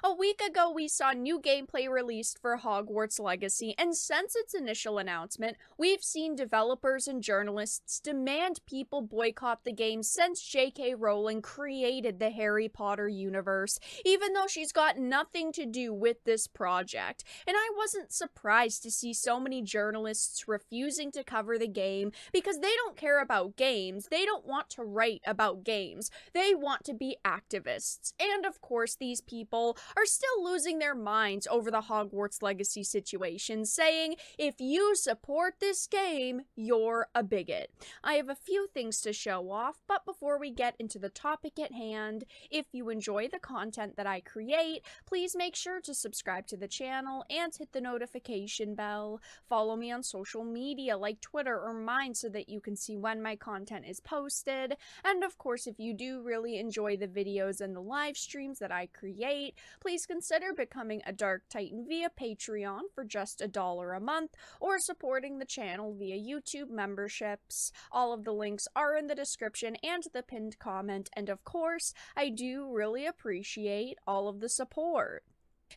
A week ago, we saw new gameplay released for Hogwarts Legacy, and since its initial announcement, we've seen developers and journalists demand people boycott the game since J.K. Rowling created the Harry Potter universe, even though she's got nothing to do with this project. And I wasn't surprised to see so many journalists refusing to cover the game because they don't care about games, they don't want to write about games, they want to be activists. And of course, these people are still losing their minds over the Hogwarts Legacy situation, saying, if you support this game, you're a bigot. I have a few things to show off, but before we get into the topic at hand, if you enjoy the content that I create, please make sure to subscribe to the channel and hit the notification bell. Follow me on social media like Twitter or mine so that you can see when my content is posted. And of course, if you do really enjoy the videos and the live streams that I create, please consider becoming a Dark Titan via Patreon for just $1 a month, or supporting the channel via YouTube memberships. All of the links are in the description and the pinned comment, and of course, I do really appreciate all of the support.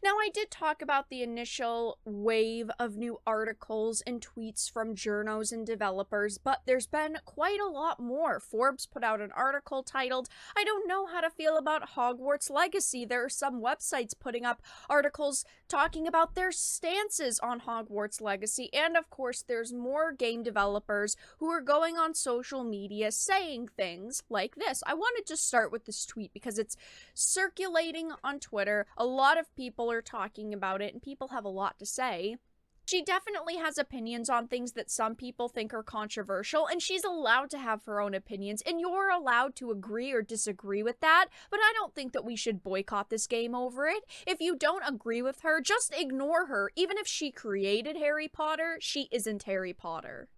Now, I did talk about the initial wave of new articles and tweets from journos and developers, but there's been quite a lot more. Forbes put out an article titled, "I don't know how to feel about Hogwarts Legacy." There are some websites putting up articles talking about their stances on Hogwarts Legacy, and of course, there's more game developers who are going on social media saying things like this. I wanted to start with this tweet because it's circulating on Twitter. A lot of people are talking about it, and people have a lot to say. She definitely has opinions on things that some people think are controversial, and she's allowed to have her own opinions, and you're allowed to agree or disagree with that, but I don't think that we should boycott this game over it. If you don't agree with her, just ignore her. Even if she created Harry Potter, she isn't Harry Potter.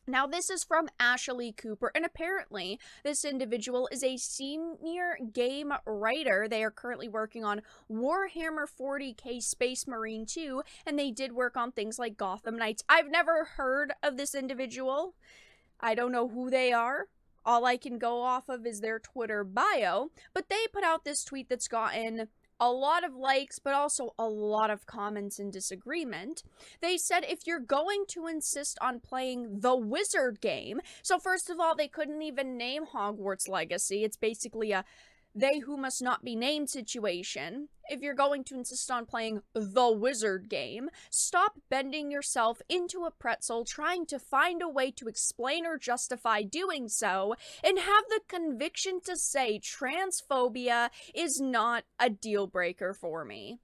Now, this is from Ashley Cooper, and apparently this individual is a senior game writer. They are currently working on Warhammer 40k Space Marine 2, and they did work on things like Gotham Knights. I've never heard of this individual. I don't know who they are. All I can go off of is their Twitter bio, but they put out this tweet that's gotten a lot of likes, but also a lot of comments and disagreement. They said, if you're going to insist on playing the Wizard game, so first of all, they couldn't even name Hogwarts Legacy. It's basically a they who must not be named situation. If you're going to insist on playing the Wizard game, stop bending yourself into a pretzel trying to find a way to explain or justify doing so, and have the conviction to say transphobia is not a deal breaker for me.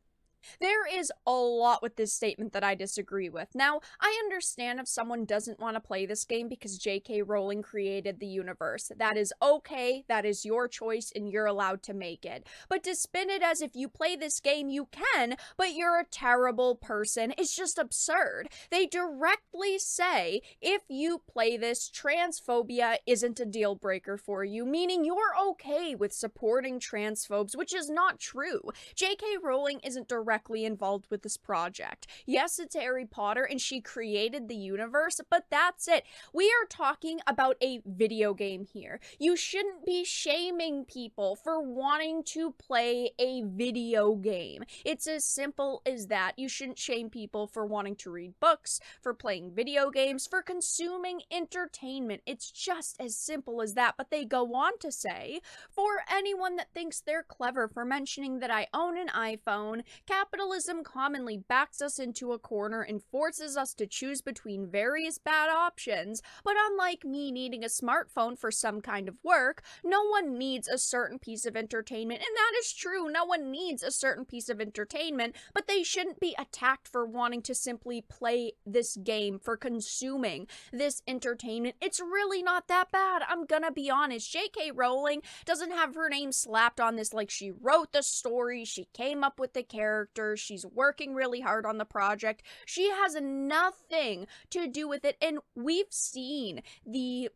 There is a lot with this statement that I disagree with. Now, I understand if someone doesn't want to play this game because J.K. Rowling created the universe. That is okay, that is your choice, and you're allowed to make it. But to spin it as if you play this game, you can, but you're a terrible person, is just absurd. They directly say, if you play this, transphobia isn't a deal breaker for you, meaning you're okay with supporting transphobes, which is not true. J.K. Rowling isn't directly involved with this project. Yes, it's Harry Potter and she created the universe, but that's it. We are talking about a video game here. You shouldn't be shaming people for wanting to play a video game. It's as simple as that. You shouldn't shame people for wanting to read books, for playing video games, for consuming entertainment. It's just as simple as that. But they go on to say, for anyone that thinks they're clever for mentioning that I own an iPhone, capitalism commonly backs us into a corner and forces us to choose between various bad options, but unlike me needing a smartphone for some kind of work, no one needs a certain piece of entertainment, and that is true, no one needs a certain piece of entertainment, but they shouldn't be attacked for wanting to simply play this game, for consuming this entertainment. It's really not that bad, I'm gonna be honest. J.K. Rowling doesn't have her name slapped on this like she wrote the story, she came up with the character, she's working really hard on the project. She has nothing to do with it, and we've seen the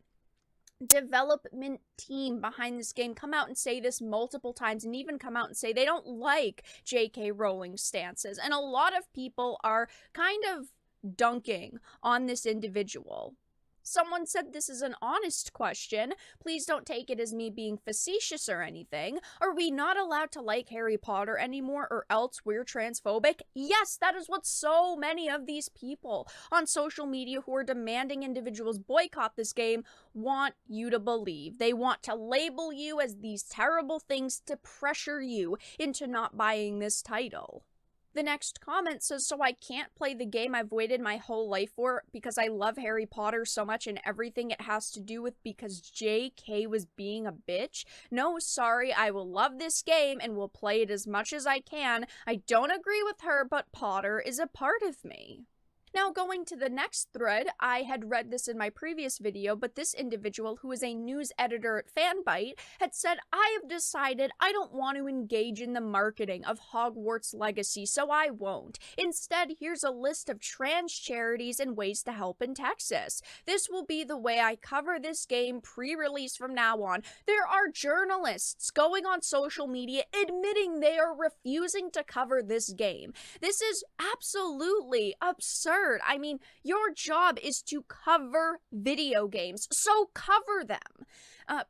development team behind this game come out and say this multiple times, and even come out and say they don't like J.K. Rowling's stances, and a lot of people are kind of dunking on this individual. Someone said this is an honest question. Please don't take it as me being facetious or anything. Are we not allowed to like Harry Potter anymore or else we're transphobic? Yes, that is what so many of these people on social media who are demanding individuals boycott this game want you to believe. They want to label you as these terrible things to pressure you into not buying this title. The next comment says, so I can't play the game I've waited my whole life for because I love Harry Potter so much and everything it has to do with because JK was being a bitch? No, sorry, I will love this game and will play it as much as I can. I don't agree with her, but Potter is a part of me. Now, going to the next thread, I had read this in my previous video, but this individual, who is a news editor at Fanbyte, had said, I have decided I don't want to engage in the marketing of Hogwarts Legacy, so I won't. Instead, here's a list of trans charities and ways to help in Texas. This will be the way I cover this game pre-release from now on. There are journalists going on social media admitting they are refusing to cover this game. This is absolutely absurd. I mean, your job is to cover video games, so cover them.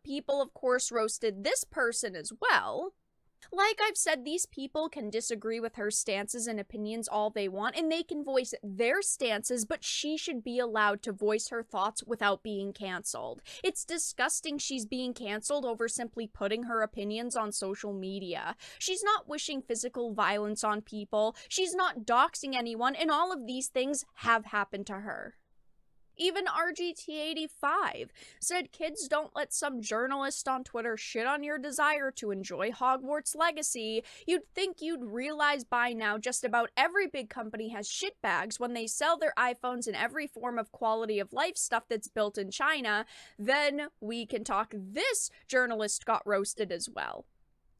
People, of course, roasted this person as well. Like I've said, these people can disagree with her stances and opinions all they want, and they can voice their stances, but she should be allowed to voice her thoughts without being canceled. It's disgusting she's being canceled over simply putting her opinions on social media. She's not wishing physical violence on people, she's not doxing anyone, and all of these things have happened to her. Even RGT85 said, kids, don't let some journalist on Twitter shit on your desire to enjoy Hogwarts Legacy. You'd think you'd realize by now just about every big company has shitbags when they sell their iPhones and every form of quality of life stuff that's built in China. Then we can talk. This journalist got roasted as well.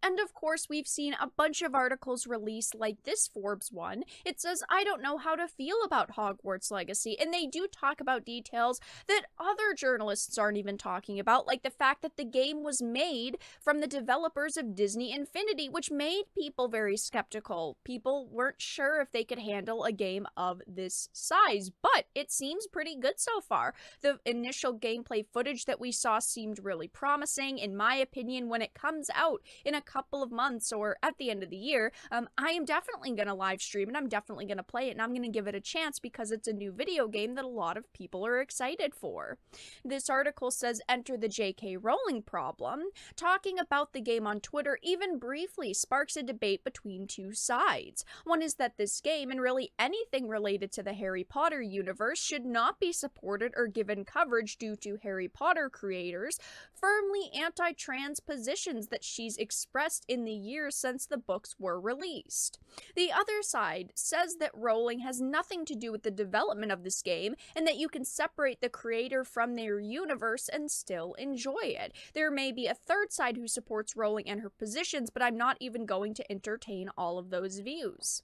And of course, we've seen a bunch of articles released like this Forbes one. It says, I don't know how to feel about Hogwarts Legacy, and they do talk about details that other journalists aren't even talking about, like the fact that the game was made from the developers of Disney Infinity, which made people very skeptical. People weren't sure if they could handle a game of this size, but it seems pretty good so far. The initial gameplay footage that we saw seemed really promising. In my opinion, when it comes out in a couple of months or at the end of the year, I am definitely going to live stream and I'm definitely going to play it and I'm going to give it a chance because it's a new video game that a lot of people are excited for. This article says, enter the J.K. Rowling problem. Talking about the game on Twitter even briefly sparks a debate between two sides. One is that this game, and really anything related to the Harry Potter universe, should not be supported or given coverage due to Harry Potter creators' firmly anti-trans positions that she's expressed in the years since the books were released. The other side says that Rowling has nothing to do with the development of this game and that you can separate the creator from their universe and still enjoy it. There may be a third side who supports Rowling and her positions, but I'm not even going to entertain all of those views.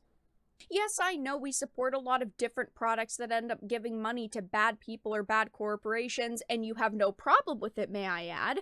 Yes, I know we support a lot of different products that end up giving money to bad people or bad corporations, and you have no problem with it, may I add.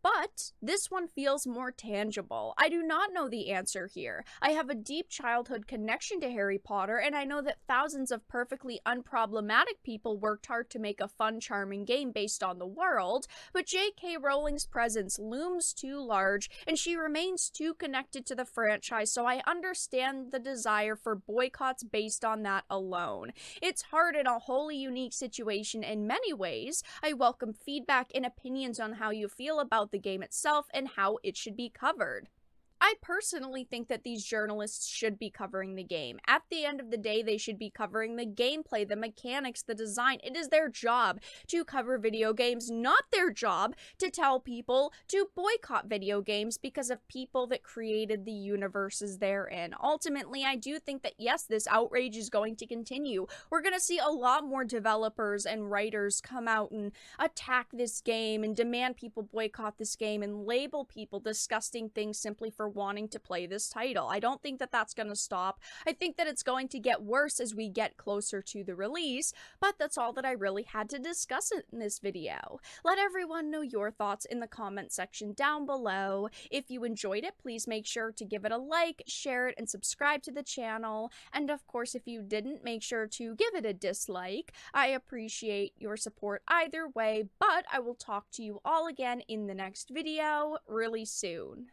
But this one feels more tangible. I do not know the answer here. I have a deep childhood connection to Harry Potter, and I know that thousands of perfectly unproblematic people worked hard to make a fun, charming game based on the world, but J.K. Rowling's presence looms too large, and she remains too connected to the franchise, so I understand the desire for boycotts based on that alone. It's hard in a wholly unique situation in many ways. I welcome feedback and opinions on how you feel about the game itself and how it should be covered. I personally think that these journalists should be covering the game. At the end of the day, they should be covering the gameplay, the mechanics, the design. It is their job to cover video games, not their job to tell people to boycott video games because of people that created the universes they're in. Ultimately, I do think that, yes, this outrage is going to continue. We're going to see a lot more developers and writers come out and attack this game and demand people boycott this game and label people disgusting things simply for wanting to play this title. I don't think that that's going to stop. I think that it's going to get worse as we get closer to the release, but that's all that I really had to discuss in this video. Let everyone know your thoughts in the comment section down below. If you enjoyed it, please make sure to give it a like, share it, and subscribe to the channel. And of course, if you didn't, make sure to give it a dislike. I appreciate your support either way, but I will talk to you all again in the next video really soon.